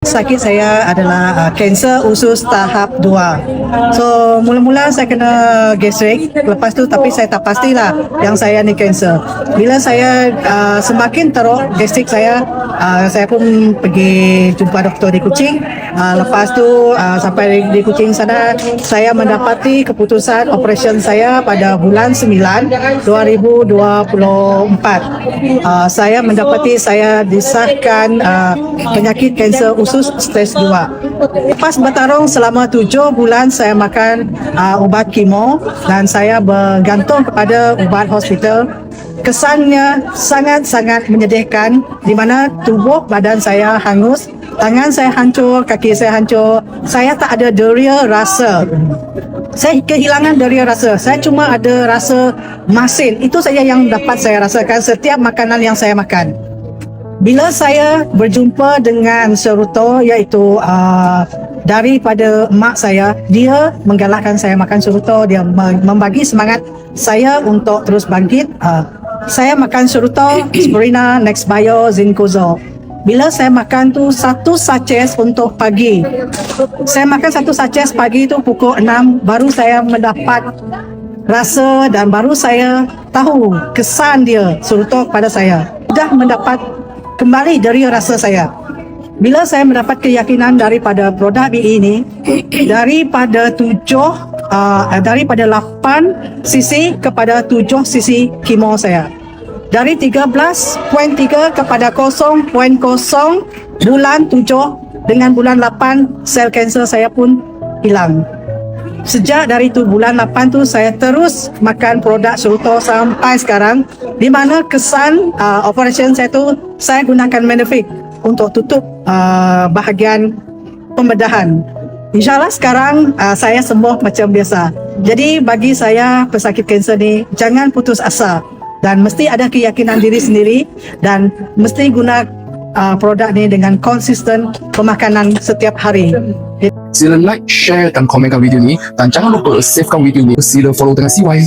Sakit saya adalah kanser usus tahap 2. So mula-mula saya kena gastrik, lepas tu tapi saya tak pastilah yang saya ni kanser. Bila saya semakin teruk gastrik saya pun pergi jumpa doktor di Kuching. Lepas tu sampai di Kuching sana saya mendapati keputusan operation saya pada bulan 9 2024. Saya mendapati saya disahkan penyakit kanser usus stage 2. Lepas bertarung selama 7 bulan saya makan ubat kemo dan saya bergantung kepada ubat hospital. Kesannya sangat-sangat menyedihkan di mana tubuh badan saya hangus, tangan saya hancur, kaki saya hancur. Saya tak ada deria rasa. Saya kehilangan deria rasa. Saya cuma ada rasa masin. Itu saja yang dapat saya rasakan setiap makanan yang saya makan. Bila saya berjumpa dengan seruto iaitu daripada mak saya, dia menggalakkan saya makan seruto, dia membagi semangat saya untuk terus bangkit. Saya makan seruto, Spirina, Nextbio, Zincozo. Bila saya makan tu satu sachet untuk pagi. Saya makan satu sachet pagi tu pukul 6, baru saya mendapat rasa dan baru saya tahu kesan dia seruto kepada saya. Dah mendapat kembali dari rasa saya. Bila saya mendapat keyakinan daripada produk BE ini, daripada 8 cc kepada 7 cc kemo saya. Dari 13.3 kepada 0.0 bulan 7 dengan bulan 8 sel kanser saya pun hilang. Sejak dari tu bulan 8 tu saya terus makan produk seruto sampai sekarang, di mana kesan operation saya tu saya gunakan Manafik untuk tutup bahagian pembedahan. InsyaAllah sekarang saya sembuh macam biasa. Jadi bagi saya pesakit kanser ni jangan putus asa dan mesti ada keyakinan diri sendiri dan mesti guna produk ni dengan konsisten pemakanan setiap hari. Sila like, share dan komenkan video ni dan jangan lupa savekan video ni. Sila follow dengan CY.